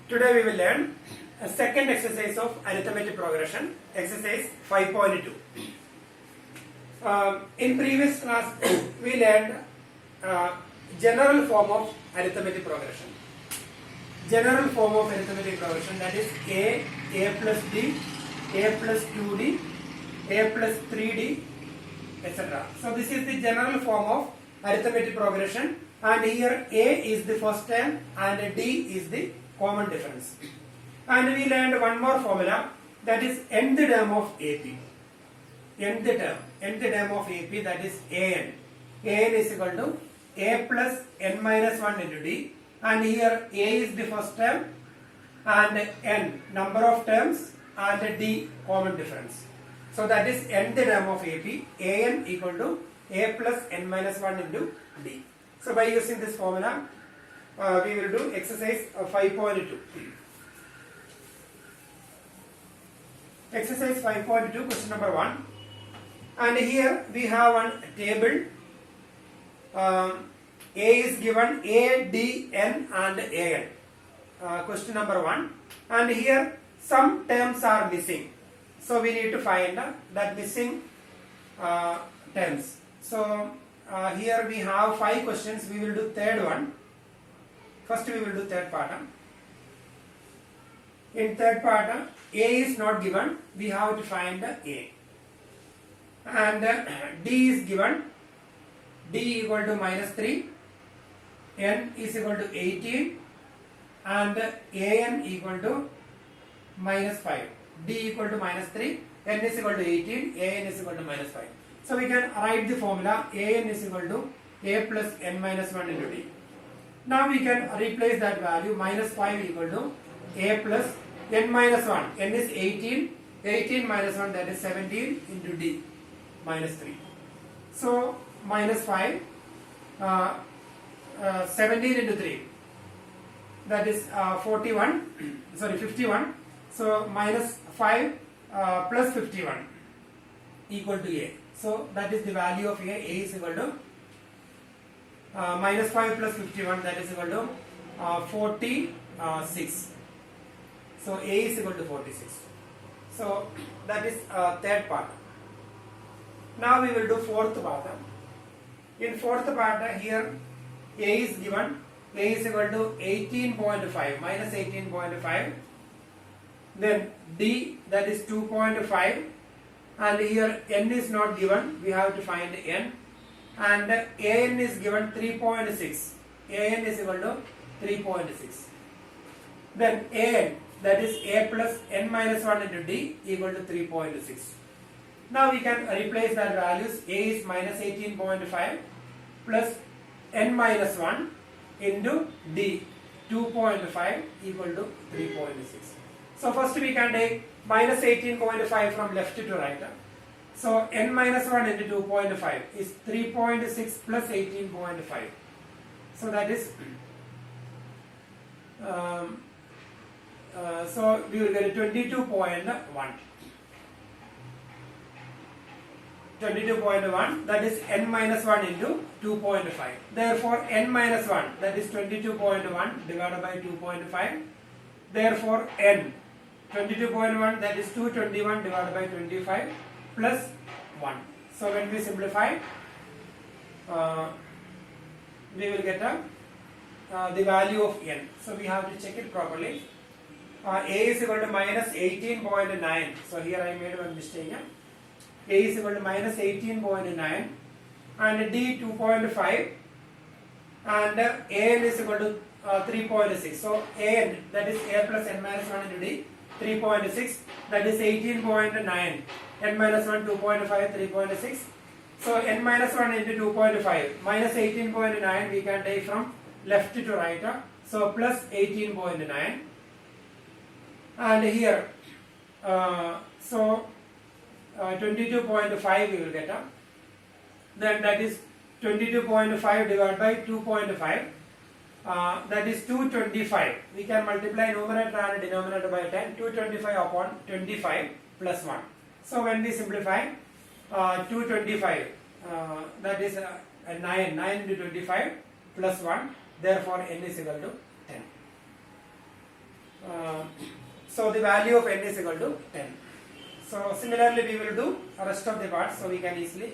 Today we will learn a second exercise of arithmetic progression, exercise 5.2. In previous class we learned general form of arithmetic progression. General form of arithmetic progression, that is a plus d, a plus 2d, a plus 3d, etc. So this is the general form of arithmetic progression, and here a is the first term and d is the common difference. And we learned one more formula, that is nth term of AP. Nth term of AP, that is an. An is equal to a plus n minus 1 into d, and here a is the first term and n number of terms and d common difference. So that is nth term of AP, an equal to a plus n minus 1 into d. So by using this formula, we will do exercise 5.2. Exercise 5.2, question number 1. And here we have one table. A is given A, D, N and AN. Question number 1. And here some terms are missing. So we need to find that missing terms. So here we have 5 questions. We will do third one. First we will do third part. In third part, A is not given. We have to find A. And D is given. D equal to minus 3. N is equal to 18. And AN equal to minus 5. D equal to minus 3. N is equal to 18. AN is equal to minus 5. So we can write the formula AN is equal to A plus N minus 1 into D. Now we can replace that value, minus 5 equal to A plus N minus 1. N is 18. 18 minus 1, that is 17 into D minus 3. So minus 5, 17 into 3, that is 51. So minus 5 plus 51 equal to A. So that is the value of A. A is equal to minus 5 plus 51, that is equal to 46. So A is equal to 46. So that is third part. Now we will do fourth part. In fourth part, here A is given. A is equal to 18.5, minus 18.5. Then D, that is 2.5. And here N is not given. We have to find N. And AN is given 3.6. AN is equal to 3.6. Then AN, that is A plus N minus 1 into D equal to 3.6. Now we can replace that values. A is minus 18.5 plus N minus 1 into D 2.5 equal to 3.6. So first we can take minus 18.5 from left to right. So n minus 1 into 2.5 is 3.6 plus 18.5. So that is, so we will get 22.1. 22.1, that is n minus 1 into 2.5. Therefore n minus 1, that is 22.1 divided by 2.5. Therefore n 22.1, that is 221 divided by 25 plus 1. So when we simplify, we will get the value of n. So we have to check it properly. A is equal to minus 18.9. So here I made a mistake. A is equal to minus 18.9 and D 2.5 and AN is equal to 3.6. So AN, that is A plus N minus 1 into D, 3.6, that is 18.9. N minus 1, 2.5, 3.6. So n minus 1 into 2.5 minus 18.9 we can take from left to right. So plus 18.9. And here, so 22.5 we will get. Then that is 22.5 divided by 2.5. That is 225. We can multiply numerator and denominator by 10. 225 upon 25 plus 1. So when we simplify 225, that is 9 into 25 plus 1. Therefore n is equal to 10. So the value of n is equal to 10. So similarly we will do the rest of the parts, so we can easily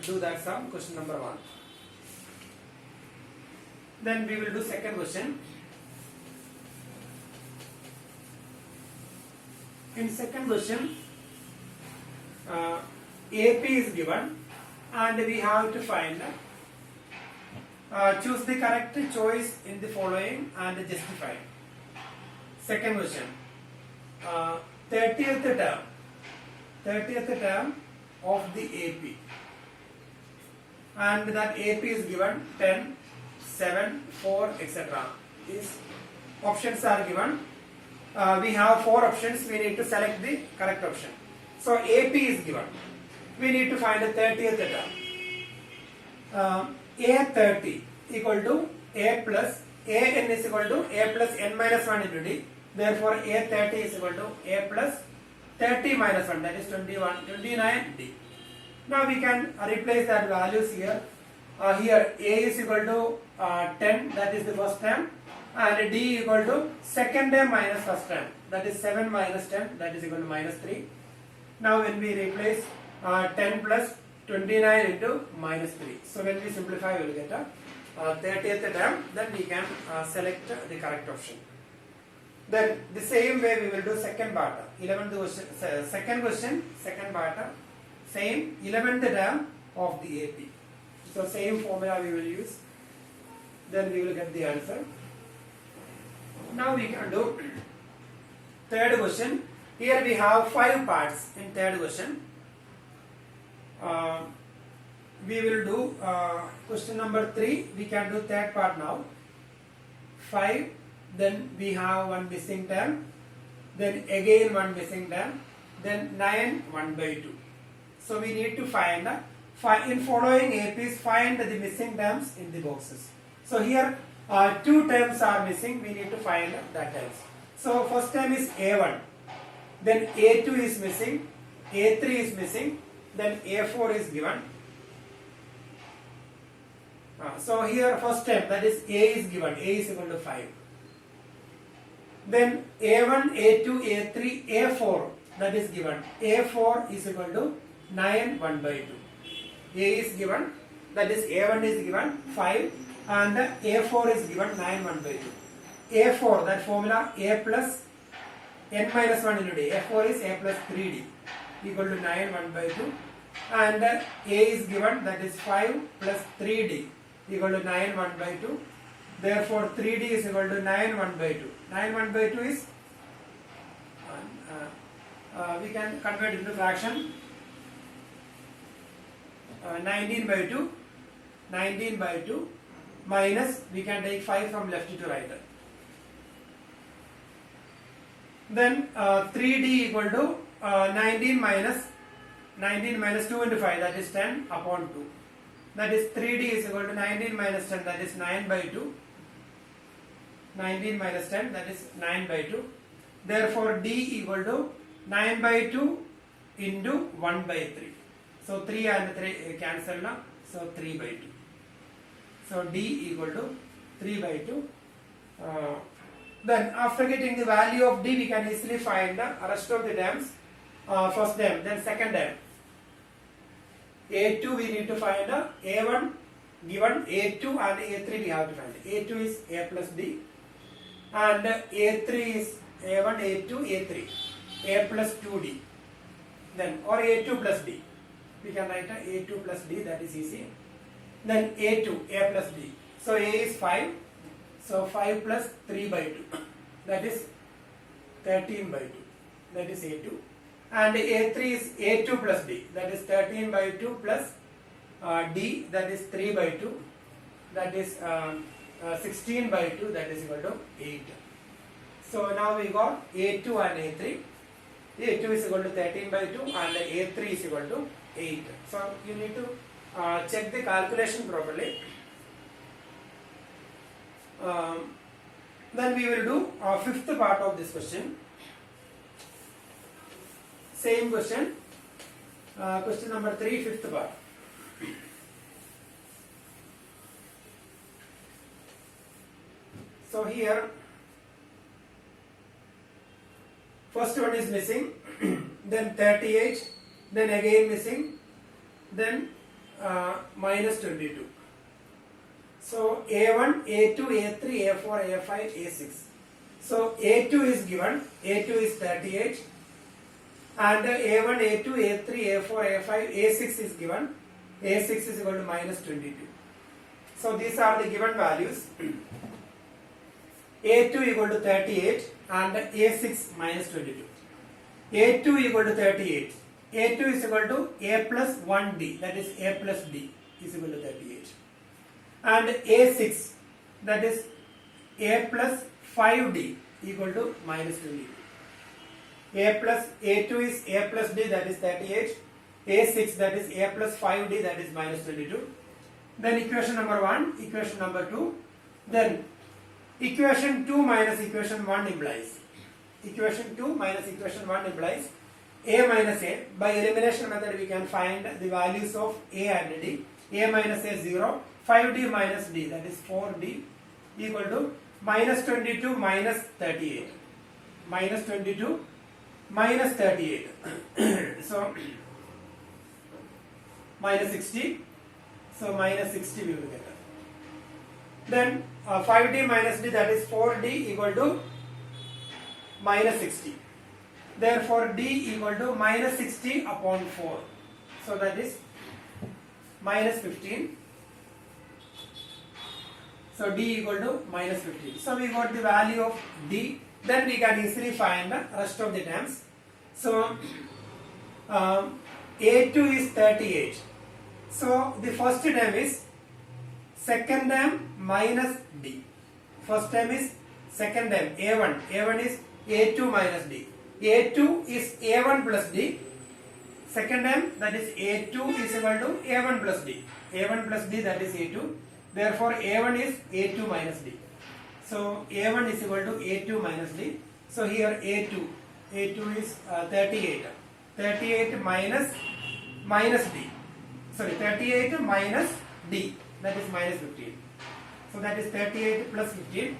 do that sum, question number 1. Then we will do second question. In second question, AP is given and we have to find choose the correct choice in the following and justify. Second question, 30th term of the AP, and that AP is given 10, 7, 4, etc. These options are given. We have 4 options. We need to select the correct option. So AP is given. We need to find the 30th term. A30 equal to A plus AN is equal to A plus n minus 1 into D. Therefore A30 is equal to A plus 30 minus 1, that is 29 D. Now we can replace that values here. Here A is equal to 10, that is the first term, and D equal to second term minus first term, that is 7 minus 10, that is equal to minus 3. Now when we replace 10 plus 29 into minus 3, so when we simplify we will get a 30th term, then we can select the correct option. Then the same way we will do second part, 11th question, second question, second part, same 11th term of the AP. So same formula we will use, then we will get the answer. Now we can do third question. Here we have 5 parts in third question. We will do question number 3. We can do third part now. 5. Then we have one missing term. Then again one missing term. Then 9, 1 by 2. So we need to find in following APs, find the missing terms in the boxes. So here 2 terms are missing. We need to find that terms. So first term is A1. Then A2 is missing. A3 is missing. Then A4 is given. So here first term, that is A is given. A is equal to 5. Then A1, A2, A3, A4, that is given. A4 is equal to 9, 1 by 2. A is given, that is A1 is given 5, and A4 is given 9, 1 by 2. A4, that formula A plus n minus 1 into D. A4 is A plus 3D equal to 9, 1 by 2. And A is given, that is 5 plus 3D equal to 9, 1 by 2. Therefore 3D is equal to 9, 1 by 2. 9, 1 by 2 is, we can convert into fraction. 19 by 2, 19 by 2 minus, we can take 5 from left to right. Then 3D equal to 19 minus 2 into 5, that is 10 upon 2. That is 3D is equal to 19 minus 10, that is 9 by 2. 19 minus 10, that is 9 by 2. Therefore D equal to 9 by 2 into 1 by 3. So 3 and 3 cancel now. So 3 by 2. So D equal to 3 by 2. Then after getting the value of D, we can easily find the rest of the terms. First term, then second term. A2 we need to find A1 given, A2 and A3 we have to find. A2 is A plus D and A3 is A1, A2, A3. A plus 2D. Then or A2 plus D. We can write A2 plus D, that is easy. Then A2, A plus D. So A is 5. So 5 plus 3 by 2. That is 13 by 2. That is A2. And A3 is A2 plus D. That is 13 by 2 plus D. That is 3 by 2. That is 16 by 2. That is equal to 8. So now we got A2 and A3. A2 is equal to 13 by 2 and A3 is equal to 8. So you need to check the calculation properly. Then we will do fifth part of this question. Same question. Question number 3, fifth part. So here First one is missing, then 38, then again missing, then minus 22. So A1, A2, A3, A4, A5, A6. So A2 is given, A2 is 38, and A1, A2, A3, A4, A5, A6 is given, A6 is equal to minus 22. So these are the given values. A2 equal to 38 and A6 minus 22. A2 equal to 38. A2 is equal to A plus 1D, that is A plus D is equal to 38. And A6, that is A plus 5D equal to minus 22. A2 is A plus D, that is 38. A6, that is A plus 5D, that is minus 22. Then equation number 1, equation number 2. Then equation 2 minus equation 1 implies. Equation 2 minus equation 1 implies A minus A. By elimination method we can find the values of A and D. A minus A 0, 5D minus D, that is 4D equal to minus 22 minus 38. Minus 22 minus 38. So minus 60. So minus 60 we will get. Then 5D minus D, that is 4D equal to minus 60. Therefore D equal to minus 60 upon 4. So that is minus 15. So D equal to minus 15. So we got the value of D. Then we can easily find the rest of the terms. So A2 is 38. So the first term is second term minus D. First term is second term A1. A1 is A2 minus D. A2 is A1 plus D. Second term, that is A2 is equal to A1 plus D. A1 plus D, that is A2. Therefore A1 is A2 minus D. So A1 is equal to A2 minus D. So here A2 is 38. 38 minus D. Sorry, 38 minus D, that is minus 15. So that is 38 plus 15.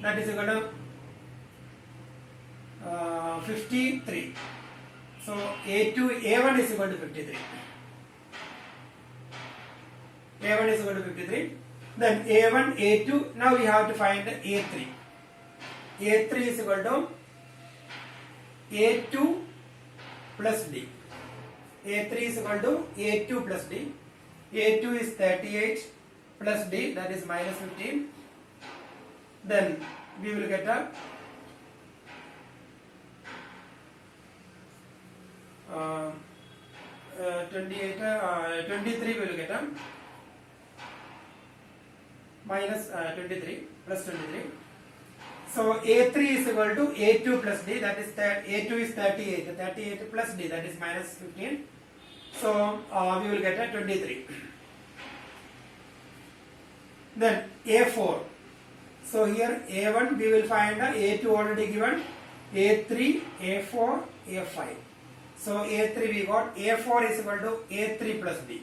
That is equal to 53. So A1 is equal to 53. A1 is equal to 53. Then A1, A2. Now we have to find A3. A3 is equal to A2 plus D. A3 is equal to A2 plus D. A2 is 38 plus D, that is minus 15. Then we will get a 23 we will get a minus 23 plus 23. So A3 is equal to A2 plus D, that is A2 is 38. 38 plus D, that is minus 15. So we will get a 23. Then A4. So here A1 we will find a A2 already given, A3, A4, A5. So A3 we got, A4 is equal to A3 plus D.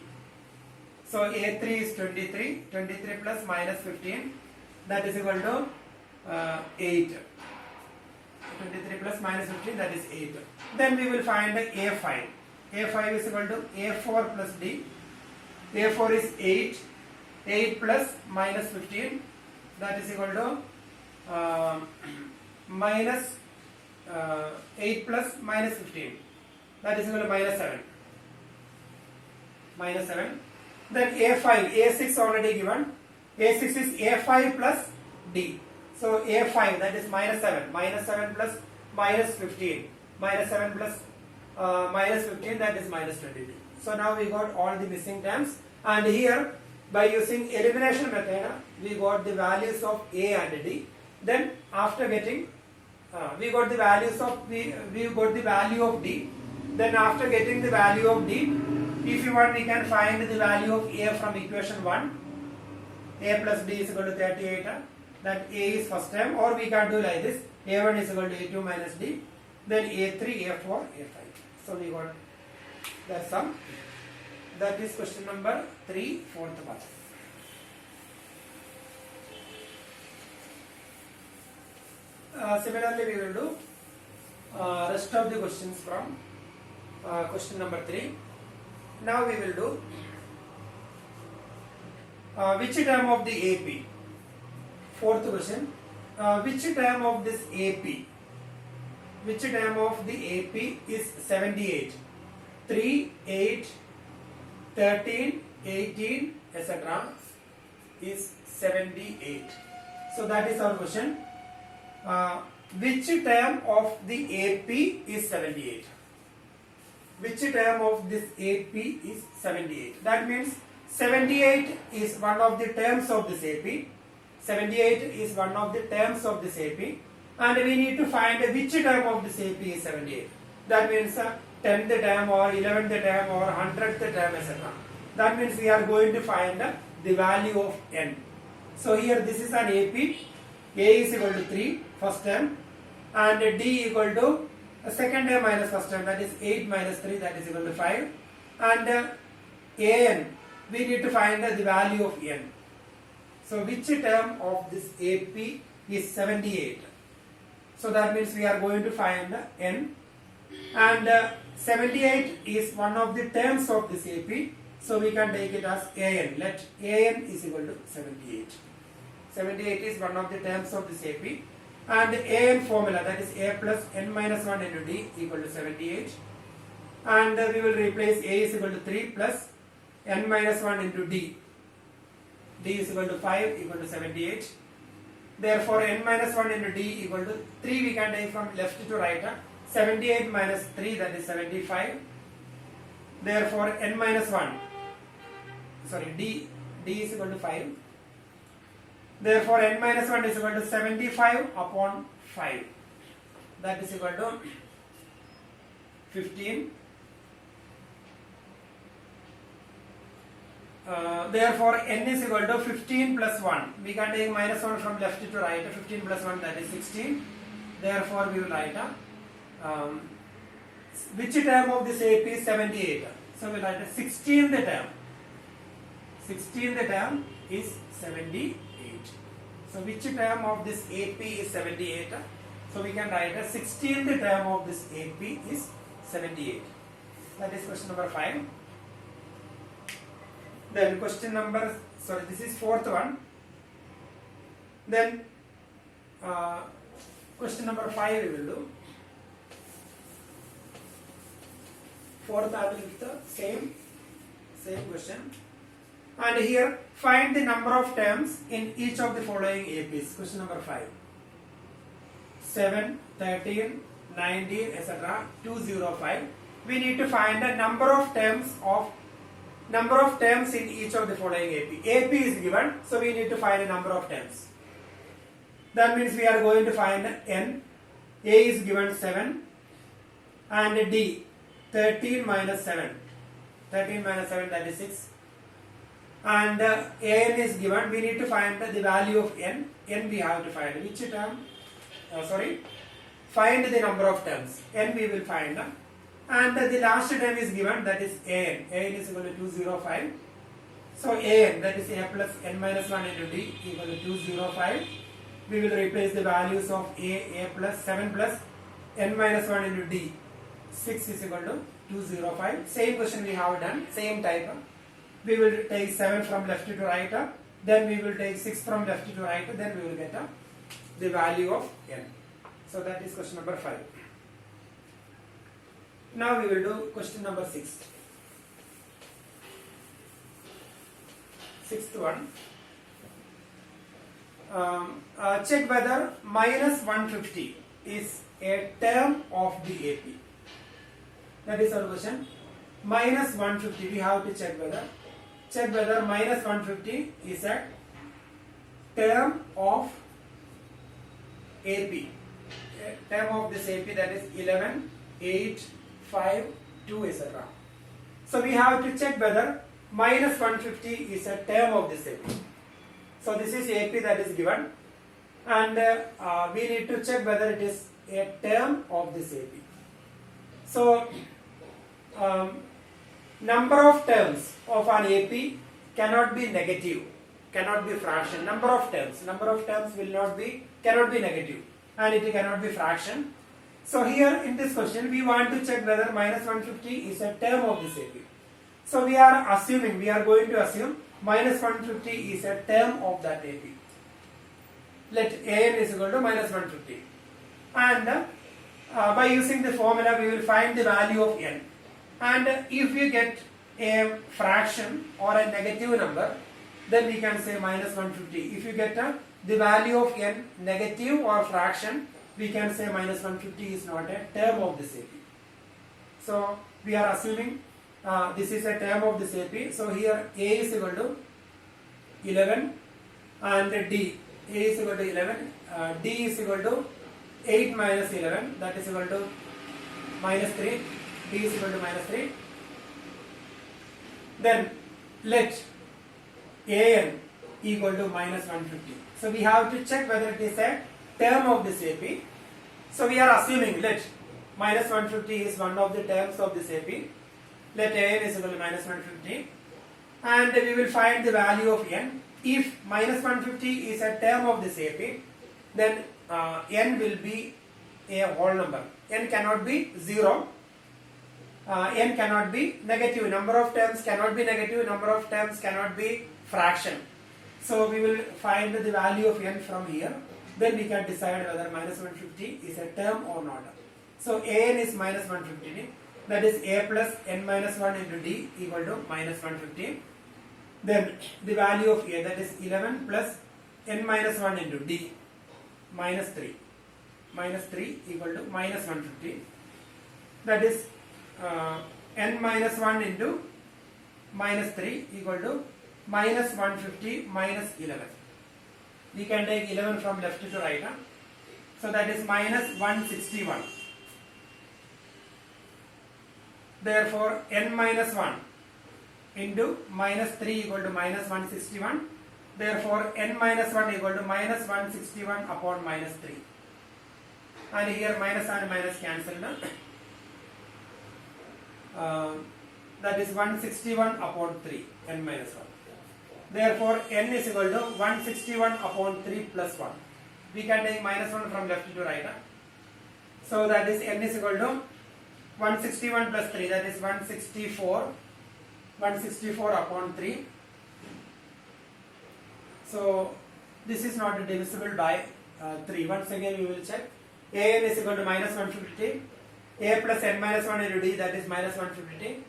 So A3 is 23, 23 plus minus 15, that is equal to 8. 23 plus minus 15, that is 8. Then we will find A5. A5 is equal to A4 plus D. A4 is 8. 8 plus minus 15, that is equal to minus 8 plus minus 15, that is equal to minus 7. Minus 7. Then A5, A6 already given. A6 is A5 plus D. So A5, that is minus 7. Minus 7 plus minus 15. Minus 7 plus minus 15, that is minus 22. So now we got all the missing terms. And here, by using elimination method, we got the values of A and D. Then after getting, we got the values of, we got the value of D. Then after getting the value of D, if you want, we can find the value of A from equation 1. A plus D is equal to 38. That A is first term, or we can do like this. A1 is equal to A2 minus D. Then A3, A4, A5. So we got that sum. That is question number 3, fourth part. Similarly, we will do rest of the questions from question number 3. Now we will do which term of the AP? Fourth question. Which term of this AP? Which term of the AP is 78? 3, 8, 13, 18, etc. is 78. So that is our question. Which term of the AP is 78? Which term of this AP is 78? That means 78 is one of the terms of this AP. 78 is one of the terms of this AP, and we need to find which term of this AP is 78. That means 10th term or 11th term or 100th term, etc. That means we are going to find the value of n. So here this is an AP. A is equal to 3, first term, and D equal to second term minus first term, that is 8 minus 3, that is equal to 5. And AN, we need to find the value of n. So which term of this AP is 78? So that means we are going to find n, and 78 is one of the terms of this AP, so we can take it as AN. Let AN is equal to 78. 78 is one of the terms of this AP, and AN formula, that is A plus n minus 1 into D equal to 78, and we will replace A is equal to 3 plus n minus 1 into D. D is equal to 5 equal to 78. Therefore n minus 1 into D equal to 3, we can take from left to right. 78 minus 3, that is 75. Therefore n minus 1, sorry, D is equal to 5. Therefore n minus 1 is equal to 75 upon 5. That is equal to 15. Therefore n is equal to 15 plus 1. We can take minus 1 from left to right. 15 plus 1, that is 16. Therefore we will write which term of this AP is 78. So we will write 16th term. 16th term is 78. So which term of this AP is 78? So we can write 16th term of this AP is 78. That is question number 5. Then question number, sorry, this is fourth one. Then question number 5 we will do. Fourth I will give the same question. And here find the number of terms in each of the following APs. Question number 5. 7, 13, 19, etc. 205. We need to find the number of terms in each of the following AP. AP is given, so we need to find a number of terms. That means we are going to find n. A is given 7, and D 13 minus 7. 13 minus 7, that is 6. And AN is given. We need to find the value of n. N we have to find. Which term? Find the number of terms. N we will find. And the last term is given, that is AN. AN is equal to 205. So AN, that is A plus n minus 1 into D equal to 205. We will replace the values of A plus 7 plus n minus 1 into D. 6 is equal to 205. Same question we have done, same type. We will take 7 from left to right, then we will take 6 from left to right, then we will get the value of n. So that is question number 5. Now we will do question number 6. Sixth one. Check whether minus 150 is a term of the AP. That is our question. Minus 150, we have to check whether minus 150 is a term of AP. A term of this AP, that is 11, 8, 5, 2, etc. So we have to check whether minus 150 is a term of this AP. So this is AP that is given, and we need to check whether it is a term of this AP. So number of terms of an AP cannot be negative, cannot be fraction. Number of terms cannot be negative, and it cannot be fraction. So here in this question we want to check whether minus 150 is a term of this AP. So we are going to assume minus 150 is a term of that AP. Let an is equal to minus 150. And by using the formula we will find the value of n. And if we get a fraction or a negative number, then we can say minus 150. If you get the value of n negative or fraction, we can say minus 150 is not a term of this AP. So we are assuming this is a term of this AP. So here A is equal to 11 and D. A is equal to 11, D is equal to 8 minus 11, that is equal to minus 3, D is equal to minus 3. Then let AN equal to minus 150. So we have to check whether it is a term of this AP. So we are assuming let minus 150 is one of the terms of this AP. Let AN is equal to minus 150. And we will find the value of n. If minus 150 is a term of this AP, then n will be a whole number. N cannot be 0. N cannot be negative. Number of terms cannot be negative. Number of terms cannot be fraction. So we will find the value of n from here. Then we can decide whether minus 150 is a term or not. So an is minus 150. That is a plus n minus 1 into d equal to minus 150. Then the value of a, that is 11 plus n minus 1 into d, minus 3. Minus 3 equal to minus 150. That is n minus 1 into minus 3 equal to minus 150 minus 11. We can take 11 from left to right. So that is minus 161. Therefore n minus 1 into minus 3 equal to minus 161. Therefore n minus 1 equal to minus 161 upon minus 3. And here minus and minus cancelled. That is 161 upon 3, n minus 1. Therefore n is equal to 161 upon 3 plus 1. We can take minus 1 from left to right. So that is n is equal to 161 plus 3, that is 164. 164 upon 3. So this is not divisible by 3. Once again we will check. An is equal to minus 150. A plus n minus 1 into d, that is minus 150.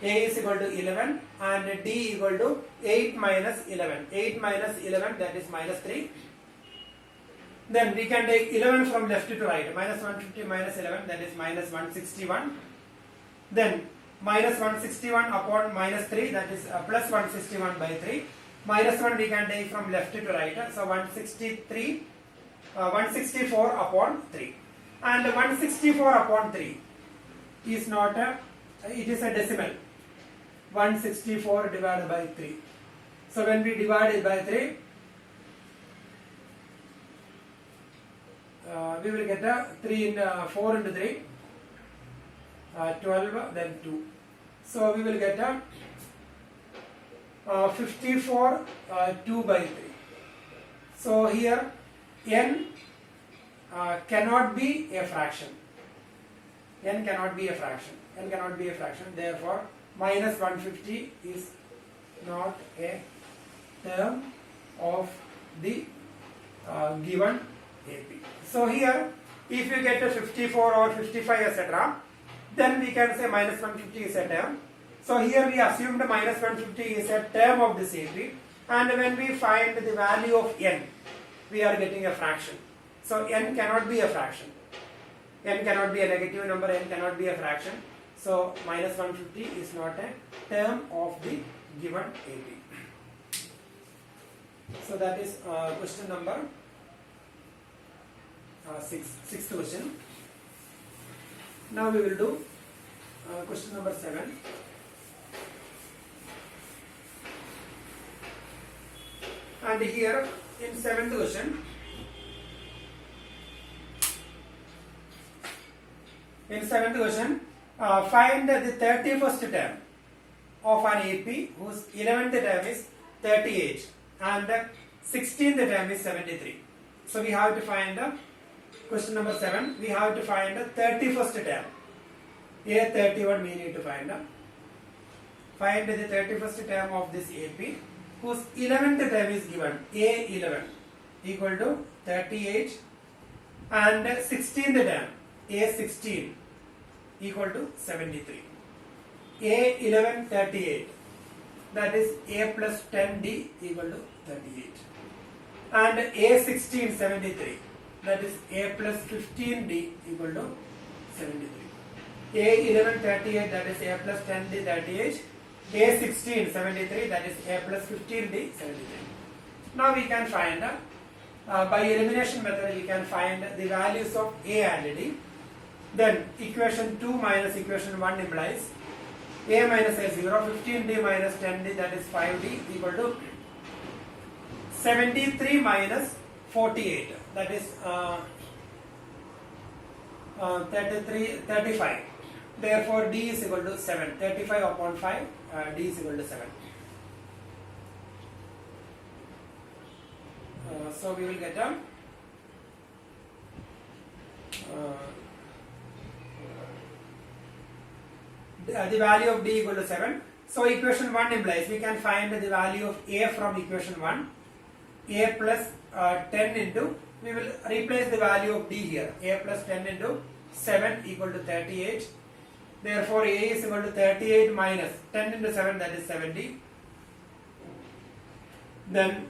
A is equal to 11 and d equal to 8 minus 11. 8 minus 11, that is minus 3. Then we can take 11 from left to right. Minus 150 minus 11, that is minus 161. Then minus 161 upon minus 3, that is plus 161 by 3. Minus 1 we can take from left to right. So 164 upon 3. And 164 upon 3 is not a, it is a decimal. 164 divided by 3. So when we divide it by 3, we will get a 4 into 3, 12, then 2. So we will get a 54, 2 by 3. So here n cannot be a fraction. N cannot be a fraction. N cannot be a fraction. Therefore, minus 150 is not a term of the given AP. So here, if you get a 54 or 55, etc., then we can say minus 150 is a term. So here we assumed minus 150 is a term of this AP, and when we find the value of n, we are getting a fraction. So n cannot be a fraction. N cannot be a negative number, n cannot be a fraction. So minus 150 is not a term of the given AP. So that is question number 6th question. Now we will do question number 7. And here in 7th question, find the 31st term of an AP whose 11th term is 38 and the 16th term is 73. So we have to find the Question number 7. We have to find the 31st term. A31 we need to find. Find the 31st term of this AP whose 11th term is given. A11 equal to 38 and 16th term A16 equal to 73. A11 38, that is A plus 10D equal to 38. And A16 73, that is A plus 15D equal to 73. A11 38, that is A plus 10D 38. A16 73, that is A plus 15D 73. Now we can find by elimination method we can find the values of A and D. Then equation 2 minus equation 1 implies A minus A 0, 15D minus 10D, that is 5D equal to 73 minus 48, that is 35. Therefore D is equal to 7. 35 upon 5, D is equal to 7. So we will get the value of D equal to 7. So equation 1 implies we can find the value of A from equation 1. A plus 10 into, we will replace the value of D here. A plus 10 into 7 equal to 38. Therefore A is equal to 38 minus 10 into 7, that is 70. Then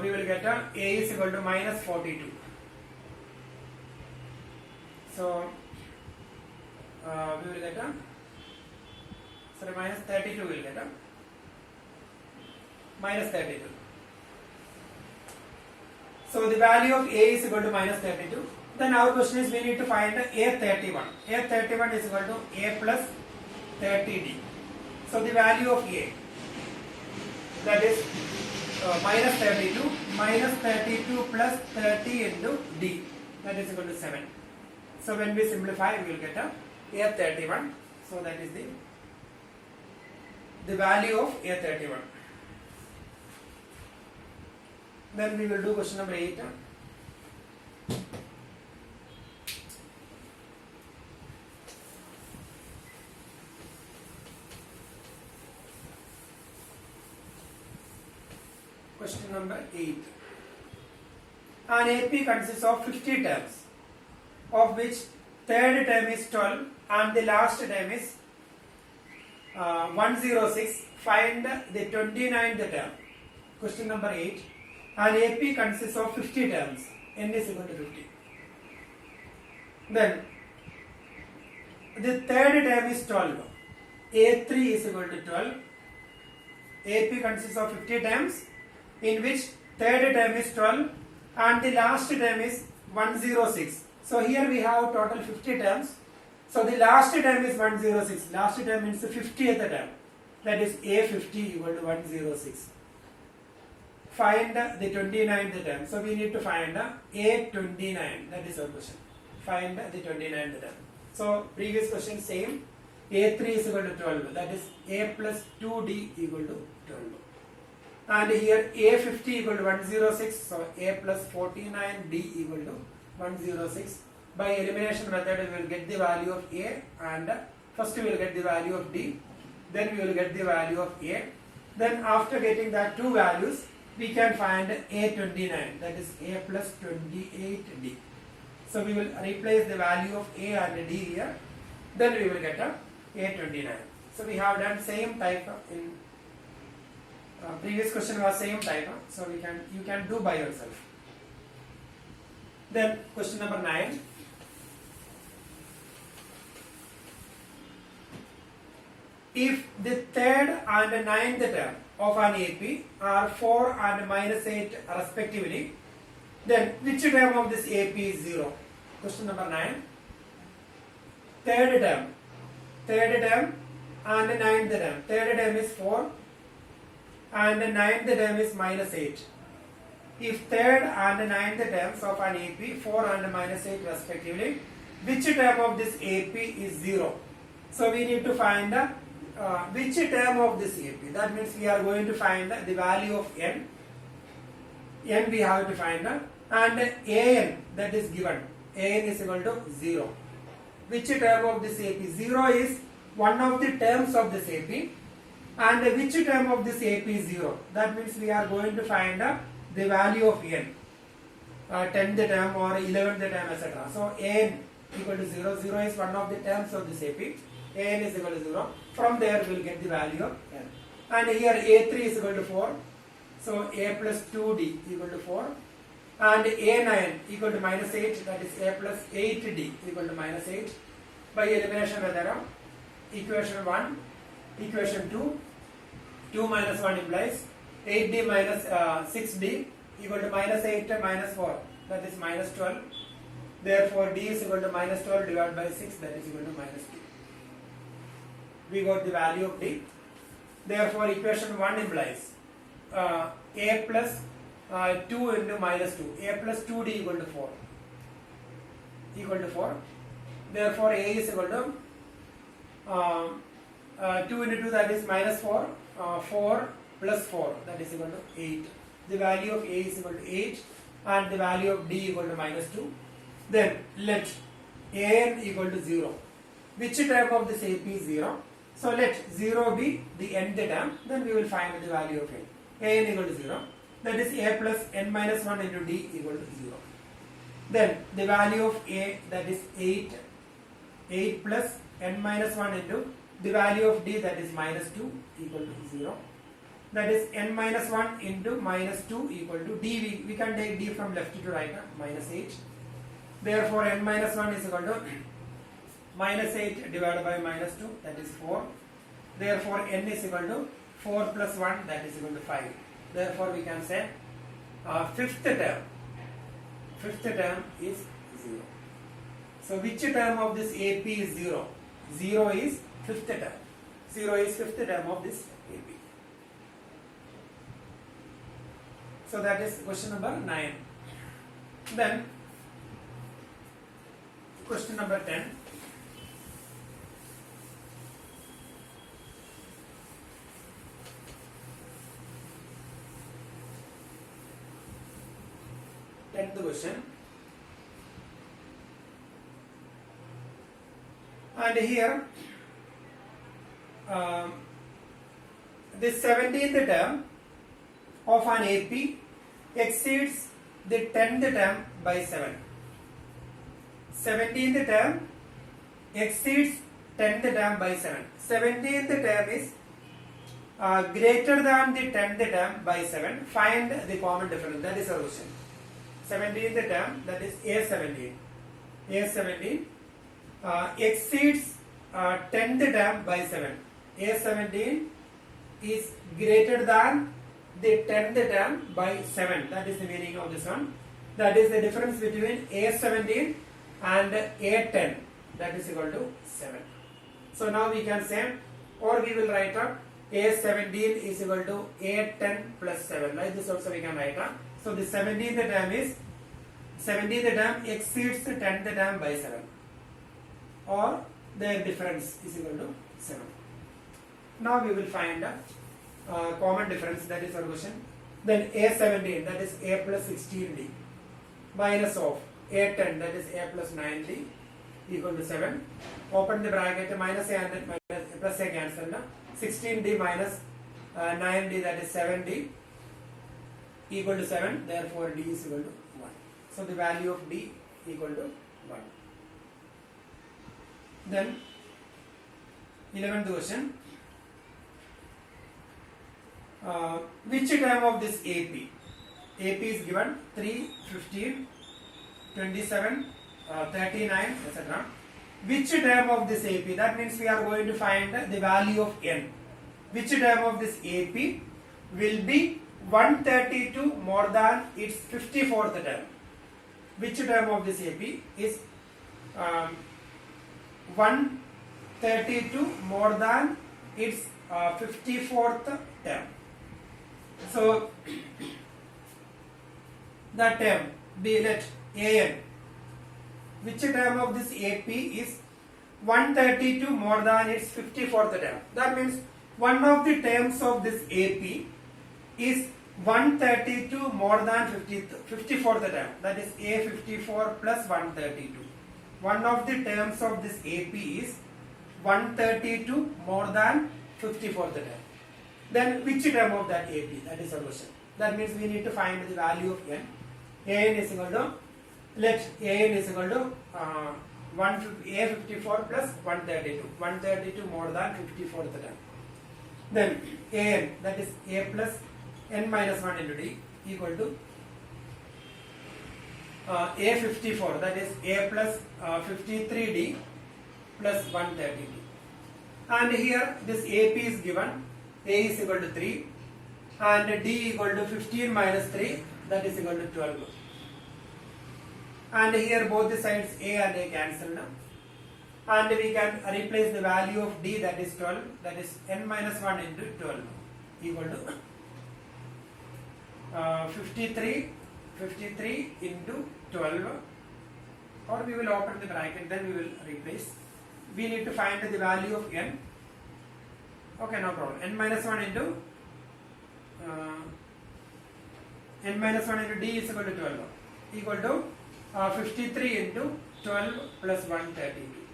we will get A is equal to minus 42. So we will get minus 32 will get minus 32. So the value of A is equal to minus 32. Then our question is we need to find A31. A31 is equal to A plus 30D. So the value of A, that is minus 32 minus 32 plus 30 into D, that is equal to 7. So when we simplify we will get A31. So that is the value of A31. Then we will do question number 8. Question number 8. An AP consists of 50 terms, of which third term is 12 and the last term is 106. Find the 29th term. Question number 8. An AP consists of 50 terms. N is equal to 50. Then the third term is 12. A3 is equal to 12. AP consists of 50 terms, in which third term is 12 and the last term is 106. So here we have total 50 terms. So the last term is 106. Last term means the 50th term. That is A50 equal to 106. Find the 29th term. So we need to find A29. That is our question. Find the 29th term. So previous question same. A3 is equal to 12. That is A plus 2D equal to 12. And here A50 equal to 106. So A plus 49D equal to 106. By elimination method we will get the value of A, and first we will get the value of D, then we will get the value of A. Then after getting that two values we can find A29, that is A plus 28D. So we will replace the value of A and D here, then we will get A29. So we have done same type in previous question was same type, so you can do by yourself. Then question number 9. If the third and ninth term of an AP are 4 and minus 8 respectively, then which term of this AP is 0? Question number 9. Third term and ninth term. Third term is 4 and ninth term is minus 8. If third and ninth terms of an AP 4 and minus 8 respectively, which term of this AP is 0? So we need to find which term of this AP. That means we are going to find the value of n. N we have to find and an that is given. an is equal to 0. Which term of this AP? 0 is one of the terms of this AP, and which term of this AP is 0? That means we are going to find the value of n, 10th term or 11th term, etc. So an equal to 0. 0 is one of the terms of this AP. An is equal to 0. From there we will get the value of n. And here a3 is equal to 4. So a plus 2d equal to 4. And a9 equal to minus 8, that is a plus 8d equal to minus 8. By elimination method, equation 1, equation 2, 2 minus 1 implies 8d minus 6d equal to minus 8 minus 4, that is minus 12. Therefore d is equal to minus 12 divided by 6, that is equal to minus 2. We got the value of d. Therefore equation 1 implies a plus 2 into minus 2, a plus 2d equal to 4, equal to 4. Therefore a is equal to 2 into 2, that is minus 4, 4 plus 4, that is equal to 8. The value of a is equal to 8 and the value of d equal to minus 2. Then let an equal to 0. Which term of this AP is 0? So let 0 be the nth term, then we will find the value of a. An equal to 0. That is a plus n minus 1 into d equal to 0. Then the value of a, that is 8. 8 plus n minus 1 into the value of d, that is minus 2 equal to 0. That is n minus 1 into minus 2 equal to d. We can take d from left to right, minus 8. Therefore n minus 1 is equal to minus 8 divided by minus 2, that is 4. Therefore n is equal to 4 plus 1, that is equal to 5. Therefore we can say fifth term is 0. So which term of this AP is 0? 0 is fifth term. 0 is fifth term of this AP. So that is question number 9. Then question number 10. Tenth question. And here the 17th term of an AP exceeds the 10th term by 7. 17th term exceeds 10th term by 7. 17th term is greater than the 10th term by 7. Find the common difference. That is our question. 17th term, that is A17. A17 exceeds 10th term by 7. A17 is greater than the 10th term by 7. That is the meaning of this one. That is the difference between A17 and A10. That is equal to 7. So now we can say, or we will write up A17 is equal to A10 plus 7. Like this also we can write up. So the 17th term exceeds the 10th term by 7, or their difference is equal to 7. Now we will find a common difference, that is our question. Then A17, that is A plus 16d, minus of A10, that is A plus 9d, equal to 7. Open the bracket, minus A and minus plus A cancelled. 16d minus 9d, that is 7d, equal to 7. Therefore d is equal to 1. So the value of d equal to 1. Then 11th question. Which term of this AP? AP is given 3, 15, 27, 39, etc. Which term of this AP? That means we are going to find the value of n. Which term of this AP will be 132 more than its 54th term? Which term of this AP is 132 more than its 54th term? So the term, be let an. Which term of this AP is 132 more than its 54th term? That means one of the terms of this AP is 132 more than 54th term, that is A54 plus 132. One of the terms of this AP is 132 more than 54th term. Then which term of that AP? That is a question. That means we need to find the value of n. An is equal to, let An is equal to A54 plus 132. 132 more than 54th term. Then An, that is A plus n minus 1 into d equal to A54, that is A plus 53d plus 132. And here this AP is given, A is equal to 3 and D equal to 15 minus 3, that is equal to 12. And here both the sides A and A cancel now. And we can replace the value of D, that is 12, that is n minus 1 into 12 equal to 53 into 12, or we will open the bracket, then we will replace. We need to find the value of n. Okay, no problem. N minus 1 into D is equal to 12 equal to 53 into 12 plus 132.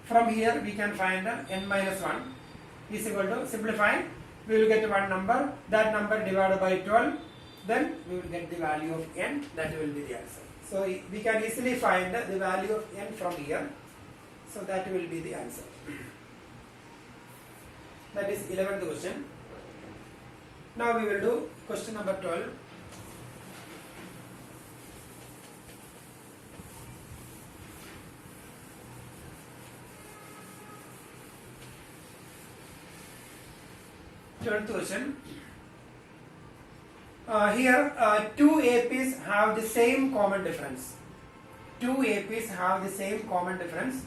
From here we can find n minus 1 is equal to, simplify, we will get one number, that number divided by 12, then we will get the value of n, that will be the answer. So we can easily find the value of n from here, so that will be the answer. That is 11th question. Now we will do question number 12. Question. Here two APs have the same common difference. Two APs have the same common difference.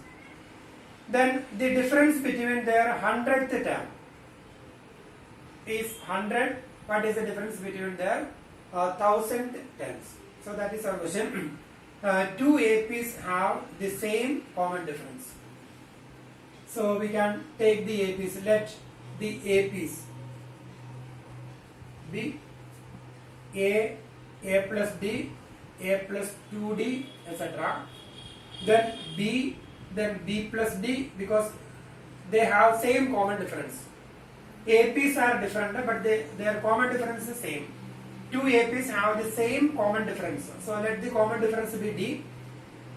Then the difference between their 100th term is 100. What is the difference between their 1000 terms? So that is our question. Two APs have the same common difference. So we can take the APs. Let the APs be A plus D, A plus 2D, etc. Then B plus D, because they have same common difference. APs are different, but their common difference is same. Two APs have the same common difference. So let the common difference be D.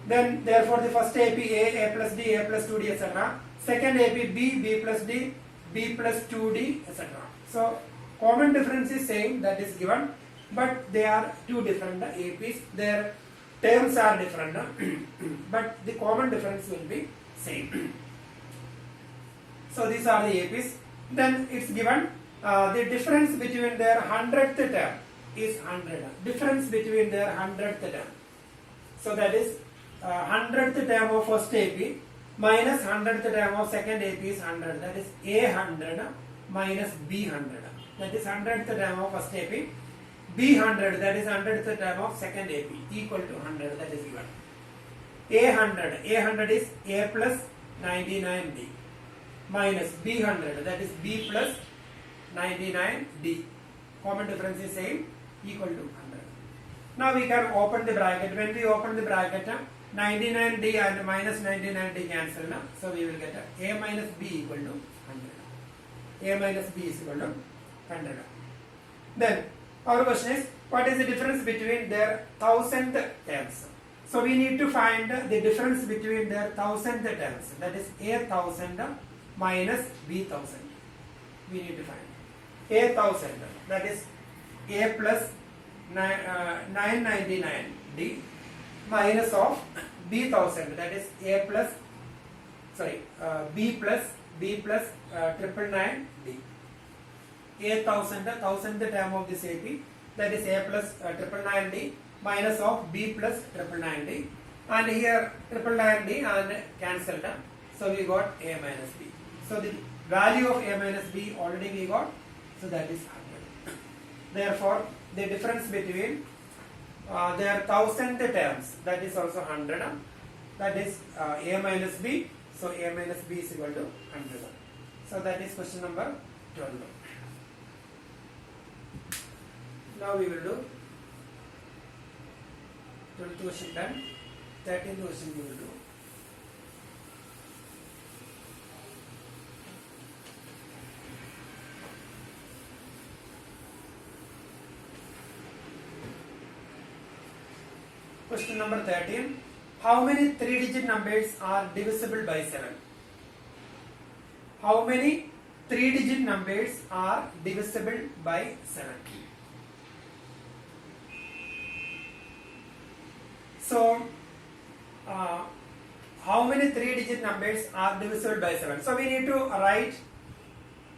Then therefore the first AP A plus D, A plus 2D, etc. Second AP B plus D, B plus 2D, etc. So common difference is same, that is given, but they are two different APs. Their terms are different, but the common difference will be same. So these are the APs. Then it's given the difference between their 100th term is 100. Difference between their 100th term. So that is 100th term of first AP minus 100th term of second AP is 100. That is A 100 minus B 100. That is 100th term of first AP. B 100, that is 100th term of second AP, equal to 100, that is given. A 100 is A plus 99D minus B 100, that is B plus 99D. Common difference is same, equal to 100. Now we can open the bracket. When we open the bracket, 99D and minus 99D cancel. So we will get A minus B equal to 100. A minus B is equal to 100. Then our question is, what is the difference between their 1000th terms? So we need to find the difference between their 1000th terms. That is A 1000 minus B 1000. We need to find A 1000. That is A plus 999D minus of B 1000. That is A plus B plus 999D. A 1000th term of this AP, that is A plus 999D minus of B plus 999D, and here 999D and cancelled, so we got A minus B. So the value of A minus B already we got, so that is 100. Therefore the difference between their 1000th terms, that is also 100, that is A minus B, so A minus B is equal to 100. So that is question number 12. Now we will do 12th question done. 13th question we will do. Question number 13. How many 3-digit numbers are divisible by 7? How many 3-digit numbers are divisible by 7? So, how many 3-digit numbers are divisible by 7? So, we need to write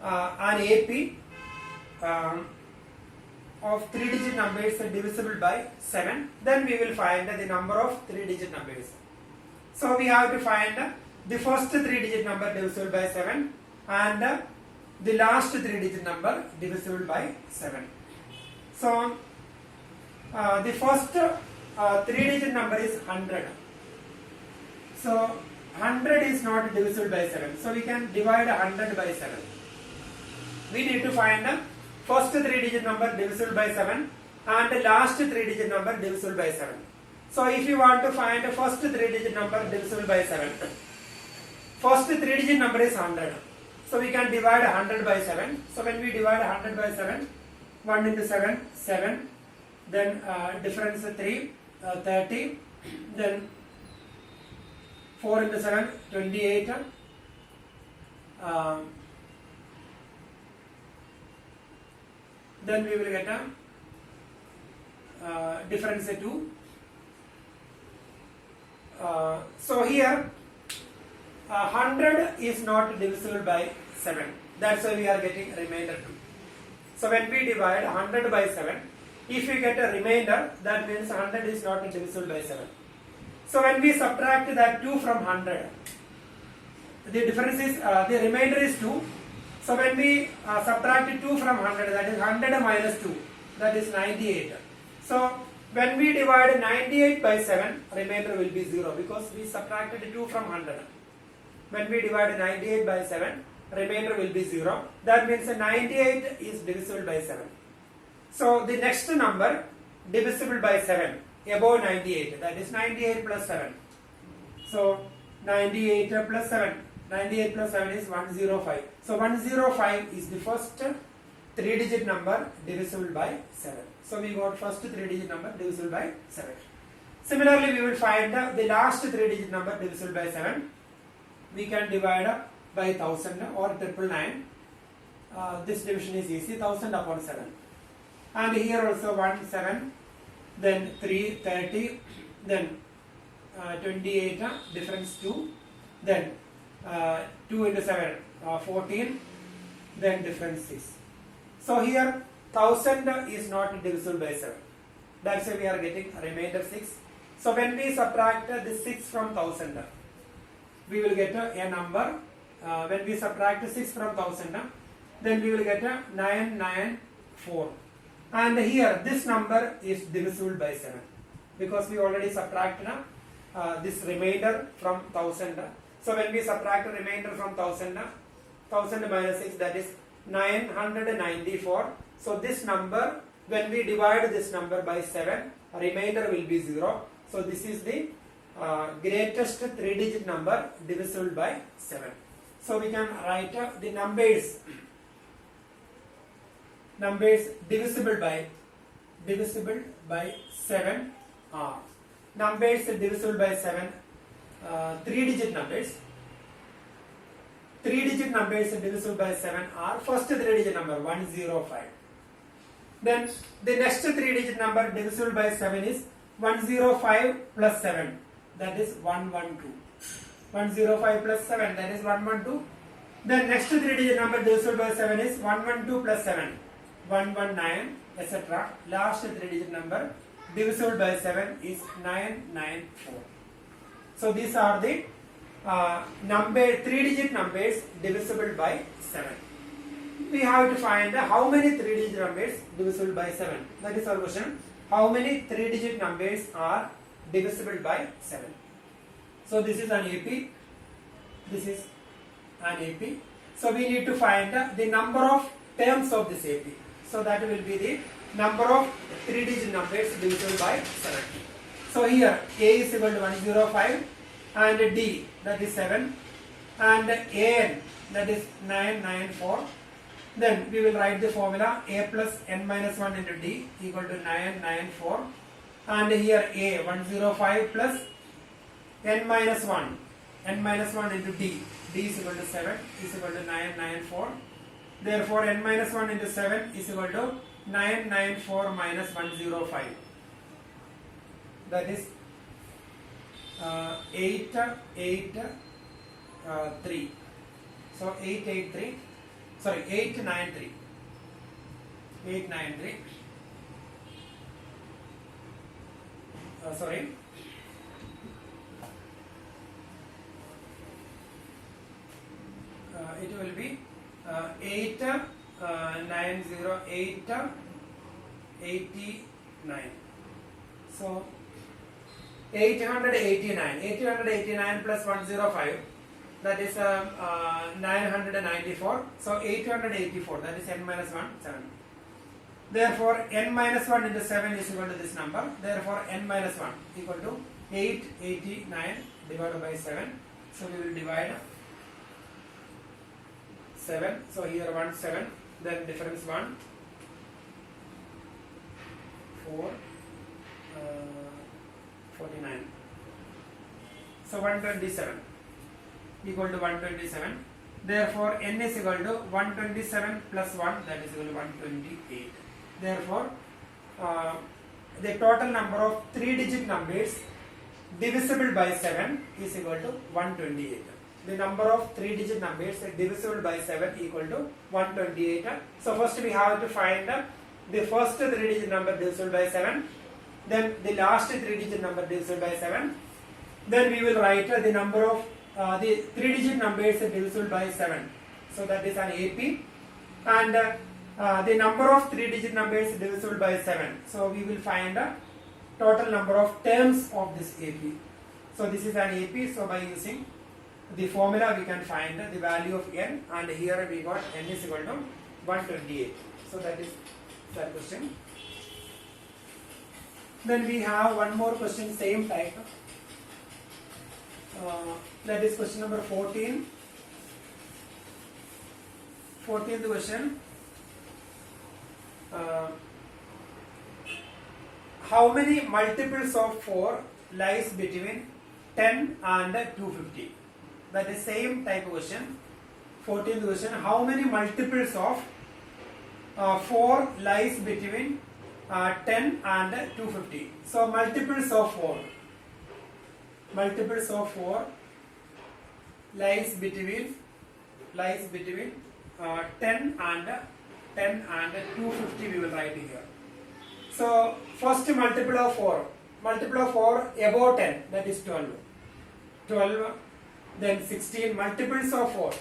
an AP of 3-digit numbers divisible by 7. Then we will find the number of 3-digit numbers. So, we have to find the first 3-digit number divisible by 7 and the last 3-digit number divisible by 7. So, the first 3-digit number is 100. So, 100 is not divisible by 7. So, we can divide 100 by 7. We need to find the first 3-digit number divisible by 7 and the last 3-digit number divisible by 7. So, if you want to find the first 3-digit number divisible by 7, first 3-digit number is 100. So, we can divide 100 by 7. So, when we divide 100 by 7, 1 into 7, 7. Then difference 3, 30. Then 4 into 7, 28. Then we will get a difference 2. So here 100 is not divisible by 7. That's why we are getting remainder 2. So when we divide 100 by 7, if we get a remainder, that means 100 is not divisible by 7. So when we subtract that 2 from 100, the difference is, the remainder is 2. So when we subtract 2 from 100, that is 100 minus 2, that is 98. So when we divide 98 by 7, remainder will be 0 because we subtracted 2 from 100. When we divide 98 by 7, remainder will be 0. That means 98 is divisible by 7. So the next number divisible by 7, above 98, that is 98 plus 7. So 98 plus 7. 98 plus 7 is 105. So 105 is the first 3-digit number divisible by 7. So we got first 3-digit number divisible by 7. Similarly, we will find the last 3-digit number divisible by 7. We can divide by 1000 or 999. This division is easy, 1000 upon 7. And here also 1, 7, then 3, 30, then 28, difference 2, then 2 into 7, 14, then difference 6. So here 1000 is not divisible by 7. That's why we are getting remainder 6. So when we subtract the 6 from 1000, we will get a number. When we subtract 6 from 1000, then we will get a 994. And here this number is divisible by 7 because we already subtracted this remainder from 1000. So when we subtract the remainder from 1000, 1000 minus 6, that is 994. So this number, when we divide this number by 7, remainder will be 0. So this is the greatest 3-digit number divisible by 7. So we can write the numbers divisible by 7 are numbers divisible by 7, 3-digit numbers. 3-digit numbers divisible by 7 are first 3-digit number 105. Then the next 3-digit number divisible by 7 is 105 plus 7, that is 112. 105 plus 7, that is 112. Then next 3-digit number divisible by 7 is 112 plus 7, 119, etc. Last 3-digit number divisible by 7 is 994. So these are the 3-digit numbers divisible by 7. We have to find how many 3-digit numbers divisible by 7. That is our question. How many 3-digit numbers are divisible by 7? So this is an AP. This is an AP. So we need to find the number of terms of this AP. So that will be the number of 3-digit numbers divisible by 7. So here A is equal to 105 and D, that is 7, and AN, that is 994. Then we will write the formula A plus n minus 1 into D equal to 994, and here A 105 plus n minus 1 into D is equal to 7 is equal to 994. Therefore n minus 1 into 7 is equal to 994 minus 105, that is 883. So 893, sorry, 893. Sorry. It will be 89. So 889 plus 105, that is 994. So 884, that is n minus 1, 7. Therefore n minus 1 into 7 is equal to this number. Therefore n minus 1 equal to 889 divided by 7. So we will divide 7. So here 1 7, then difference 1 4 49. So 127 equal to 127. Therefore n is equal to 127 plus 1, that is equal to 128. Therefore the total number of 3-digit numbers divisible by 7 is equal to 128. The number of 3-digit numbers divisible by 7 equal to 128. So first we have to find the first 3-digit number divisible by 7, then the last 3-digit number divisible by 7. Then we will write the number of the 3-digit numbers divisible by 7. So that is an AP. And the number of 3-digit numbers divisible by 7. So we will find the total number of terms of this AP. So this is an AP. So by using the formula we can find the value of n, and here we got n is equal to 128. So that is that question. Then we have one more question, same type. That is question number 14. 14th question. How many multiples of 4 lies between 10 and 250? That is same type of question. 14th question. How many multiples of 4 lies between 10 and 250? So multiples of 4. Multiples of 4 lies between 10 and 250 we will write here. So first multiple of 4 above 10, that is 12, then 16 multiples of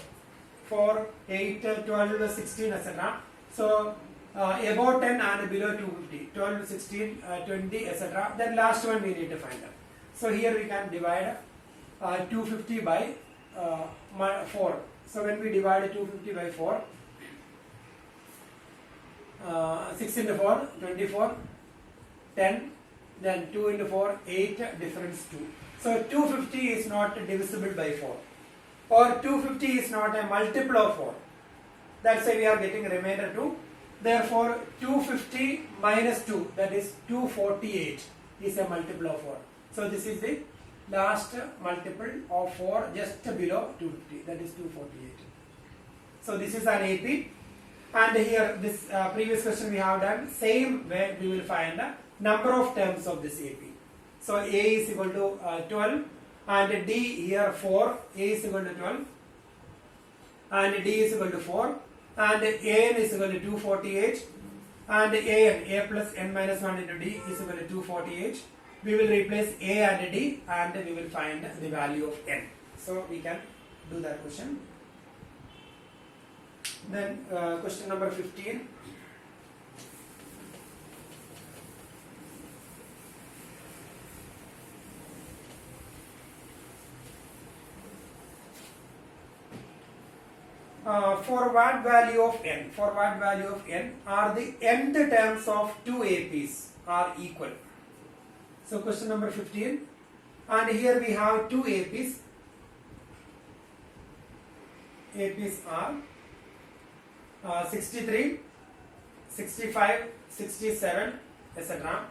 4, 8, 12, 16, etc. So above 10 and below 250, 12, 16, 20, etc. Then last one we need to find out. So here we can divide 250 by 4. So when we divide 250 by 4, 6 into 4, 24, 10, then 2 into 4, 8, difference 2. So 250 is not divisible by 4, or 250 is not a multiple of 4. That's why we are getting remainder 2. Therefore 250 minus 2, that is 248, is a multiple of 4. So this is the last multiple of 4 just below 250, that is 248. So this is an AP. And here this previous question we have done, same way we will find the number of terms of this AP. So A is equal to 12, and D here 4, A is equal to 12, and D is equal to 4, and AN is equal to 248, and A plus n minus 1 into D is equal to 248. We will replace A and D, and we will find the value of n. So we can do that question. Then question number 15. for what value of n? For what value of n are the nth terms of two APs are equal? So question number 15, and here we have two APs. APs are 63, 65, 67, etc.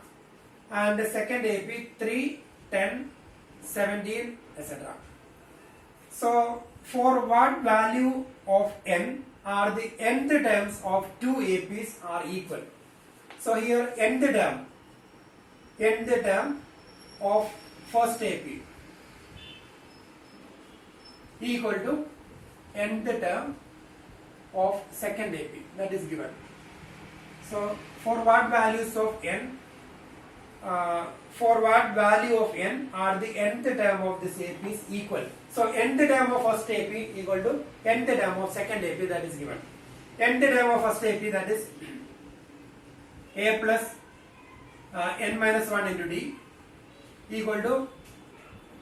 And the second AP 3, 10, 17, etc. So for what value of n are the nth terms of two APs are equal? So here nth term of first AP equal to nth term of second AP, that is given. So for what values of n, for what value of n are the nth term of this AP is equal? So nth term of first AP equal to nth term of second AP, that is given. Nth term of first AP, that is a plus n minus 1 into d equal to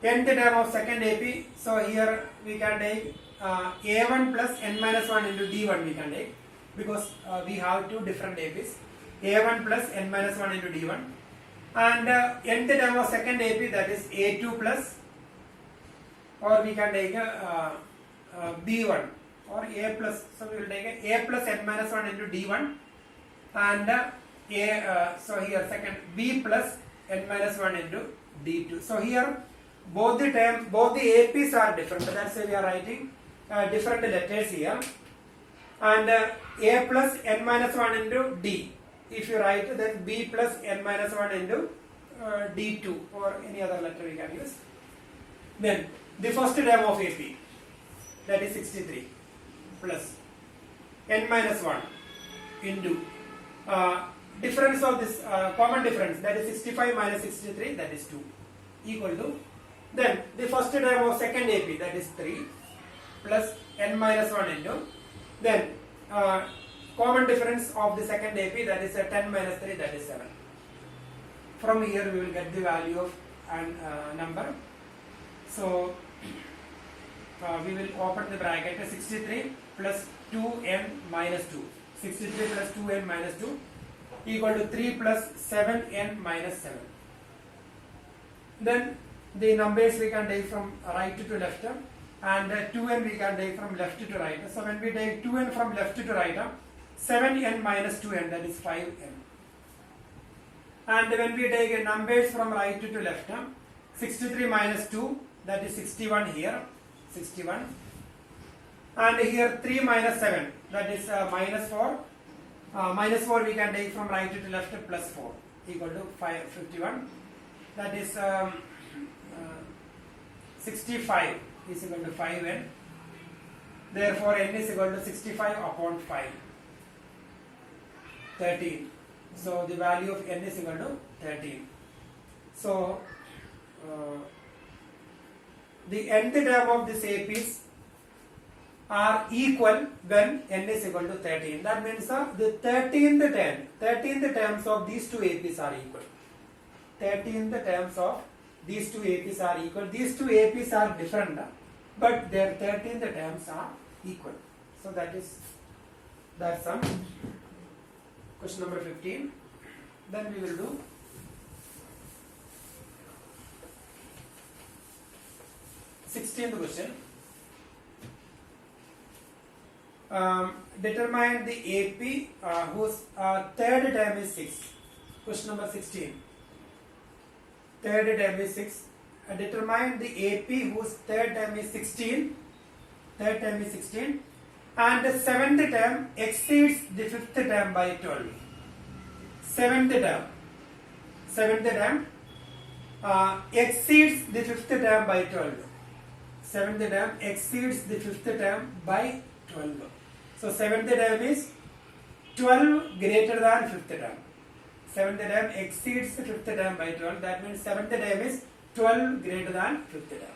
nth term of second AP. So here we can take a1 plus n minus 1 into d1 we can take, because we have two different APs, a1 plus n minus 1 into d1, and nth term of second AP, that is a2 plus, or we can take b1 or a plus. So we will take a plus n minus 1 into d1, and so here second b plus n minus 1 into d2. So here both the APs are different, that's why we are writing different letters here. And a plus n minus 1 into d, if you write, then b plus n minus 1 into d2, or any other letter we can use. Then the first term of AP, that is 63 plus n minus 1 into difference of this common difference, that is 65 minus 63, that is 2, equal to, then the first term of second AP, that is 3 plus n minus 1 into, then common difference of the second AP, that is 10 minus 3, that is 7. From here we will get the value of number. So we will open the bracket, 63 plus 2n minus 2, 63 plus 2n minus 2 equal to 3 plus 7n minus 7. Then the numbers we can take from right to left, and 2n we can take from left to right. So when we take 2n from left to right, 7n minus 2n, that is 5n. And when we take numbers from right to left, 63 minus 2, that is 61 here, 61. And here 3 minus 7, that is minus 4. Minus 4 we can take from right to left, plus 4, equal to 51. That is 65 is equal to 5n. Therefore n is equal to 65 upon 5, 13. So the value of n is equal to 13. So the nth term of this APs are equal when n is equal to 13. That means the 13th terms of these two APs are equal. 13th terms of these two APs are equal. These two APs are different, but their 13th terms are equal. So that's some. Question number 15. Then we will do sixteenth question. Determine the AP whose third term is 6. Question number 16. Third term is 6. Determine the AP whose third term is 16. Third term is 16. And the seventh term exceeds the fifth term by 12. Seventh term exceeds the fifth term by 12. Seventh term exceeds the fifth term by 12. So seventh term is 12 greater than fifth term. Seventh term exceeds the fifth term by 12. That means seventh term is 12 greater than fifth term.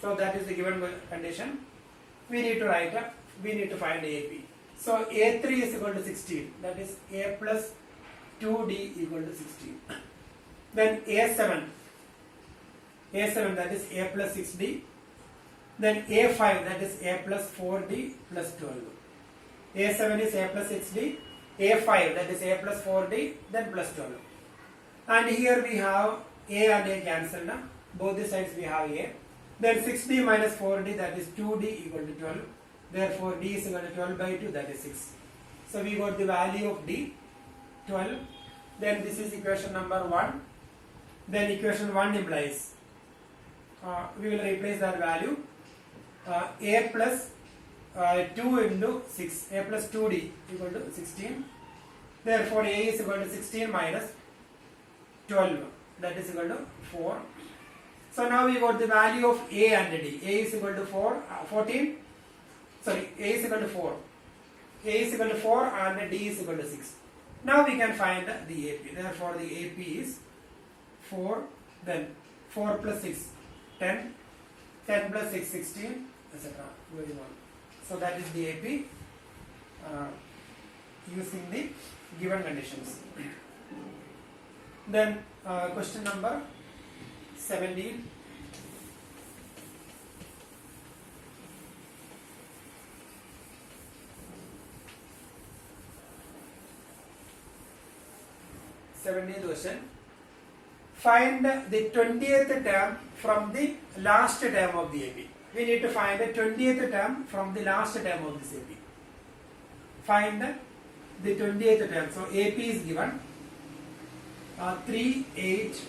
So that is the given condition. We need to write up. We need to find AP. So A3 is equal to 16. That is A plus 2D equal to 16. Then A7 that is A plus 6D. Then A5, that is A plus 4D plus 12. A7 is A plus 6D. A5, that is A plus 4D, then plus 12. And here we have A and A cancelled. Na? Both the sides we have A. Then 6D minus 4D, that is 2D equal to 12. Therefore, D is equal to 12 by 2, that is 6. So we got the value of D, 12. Then this is equation number 1. Then equation 1 implies, we will replace that value. A plus 2 into 6, A plus 2D equal to 16. Therefore, A is equal to 16 minus 12, that is equal to 4. So now we got the value of A and D. A is equal to 14. Sorry, A is equal to 4. A is equal to 4 and D is equal to 6. Now we can find the AP. Therefore, the AP is 4, then 4 plus 6, 10, 10 plus 6, 16, etc. Going on. So that is the AP using the given conditions. Then question number 17. Question. Find the 20th term from the last term of the AP. We need to find the 20th term from the last term of this AP. Find the 20th term. So AP is given 3, 8,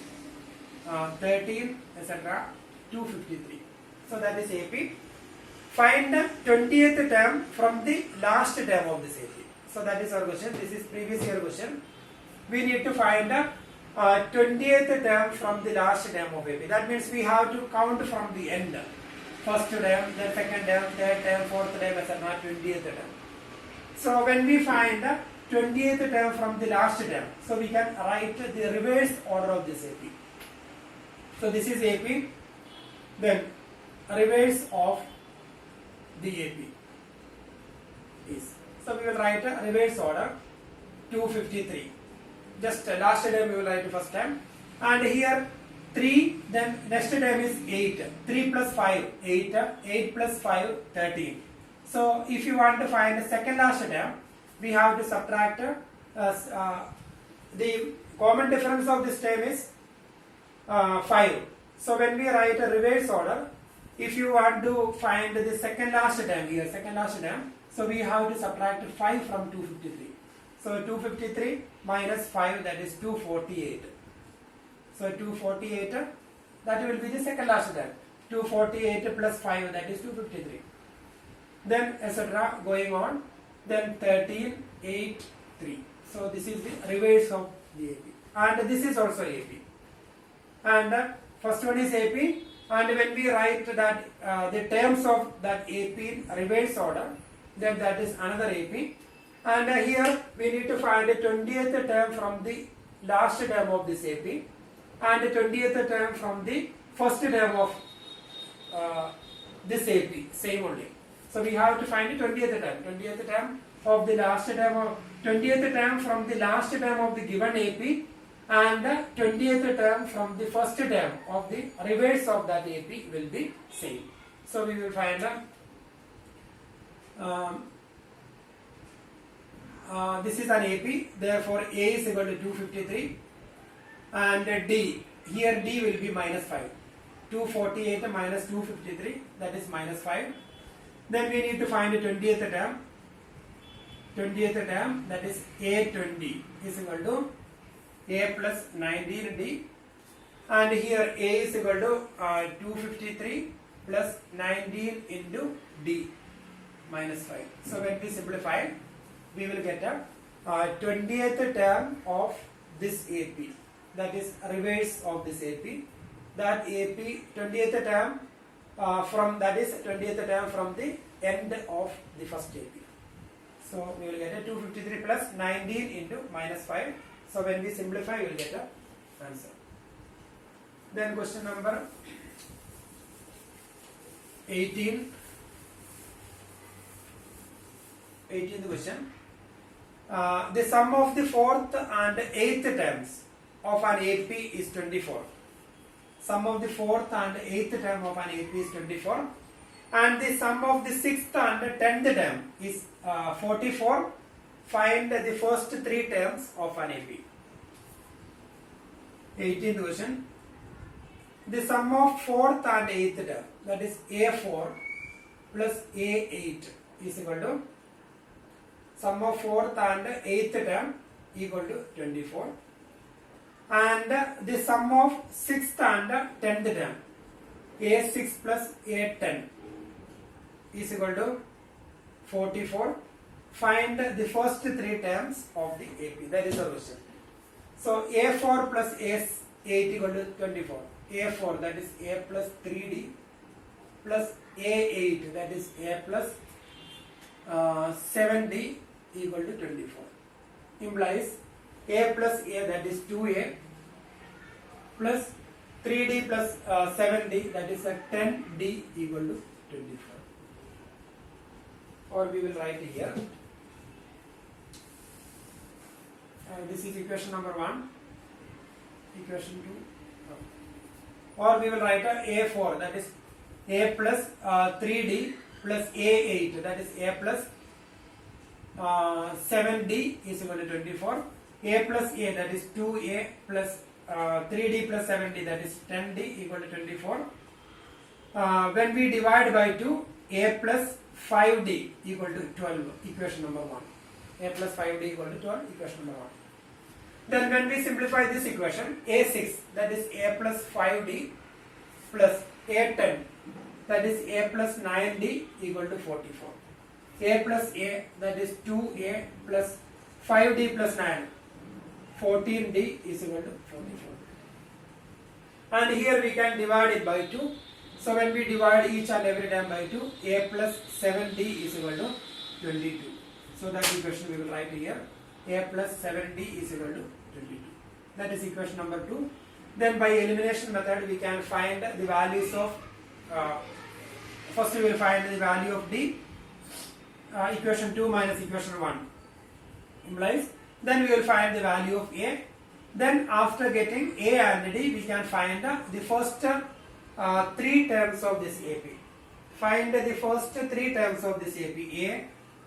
13, etc. 253. So that is AP. Find the 20th term from the last term of this AP. So that is our question. This is previous year question. We need to find the 20th term from the last term of AP. That means we have to count from the end. First term, then second term, third term, fourth term, etc. 20th term. So when we find the 20th term from the last term, so we can write the reverse order of this AP. So this is AP, then reverse of the AP is. So we will write a reverse order 253. Just last term we will write first term, and here 3, then next term is 8, 3 plus 5, 8, 8 plus 5, 13. So if you want to find the second last term, we have to subtract the common difference of this term is 5. So when we write a reverse order, if you want to find the second last term here, second last term, so we have to subtract 5 from 253. So 253 minus 5, that is 248. So 248, that will be the second last term. 248 plus 5, that is 253. Then etc. going on. Then 13, 8, 3. So this is the reverse of the AP. And this is also AP. And first one is AP. And when we write that the terms of that AP reverse order, then that is another AP. And here we need to find the 20th term from the last term of this AP and the 20th term from the first term of this AP, same only. So we have to find the 20th term, 20th term of the last term of 20th term from the last term of the given AP and the 20th term from the first term of the reverse of that AP will be same. So we will find this is an AP, therefore A is equal to 253 and D, here D will be minus 5. 248 minus 253, that is minus 5. Then we need to find the 20th term. 20th term, that is A20 is equal to A plus 19D, and here A is equal to 253 plus 19 into D minus 5. So when we simplify, we will get a 20th term of this AP, that is reverse of this AP. That AP 20th term from, that is 20th term from the end of the first AP. So we will get a 253 plus 19 into minus 5. So when we simplify, we will get a answer. Then question number 18. 18th question. The sum of the fourth and eighth terms of an AP is 24. Sum of the fourth and eighth term of an AP is 24. and the sum of the 6th and 10th term is 44. Find the first three terms of an AP. 18th question. The sum of 4th and 8th term, that is A4 plus A8 is equal to sum of 4th and 8th term equal to 24, and the sum of 6th and 10th term A6 plus A10 is equal to 44. Find the first three terms of the AP. That is the question. So A4 plus A8 equal to 24. A4, that is A plus 3D, plus A8, that is A plus 7D equal to 24. Implies A plus A, that is 2A, plus 3D plus 7D, that is a 10D equal to 24. Or we will write here. This is equation number 1. Equation 2. Or we will write a A4, that is A plus 3D plus A8, that is A plus 7D is equal to 24. A plus A, that is 2A plus 3D plus 7D, that is 10D equal to 24. When we divide by 2, A plus 5D equal to 12, equation number 1. A plus 5D equal to 12, equation number 1. Then when we simplify this equation, A6, that is A plus 5D plus A10, that is A plus 9D equal to 44. A plus A, that is 2A plus 5D plus 9, 14D is equal to 44. And here we can divide it by 2. So when we divide each and every term by 2, A plus 7D is equal to 22. So that equation we will write here. A plus 7D is equal to 22. That is equation number 2. Then by elimination method we can find the values of, first we will find the value of D, equation 2 minus equation 1 implies. Then we will find the value of A. Then after getting A and D, we can find the first three terms of this AP. Find the first three terms of this AP.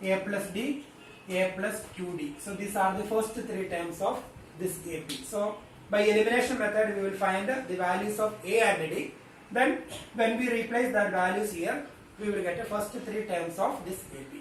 A plus D, A plus 2D. So these are the first three terms of this AP. So by elimination method we will find the values of A and D. Then when we replace that values here, we will get the first three terms of this AP.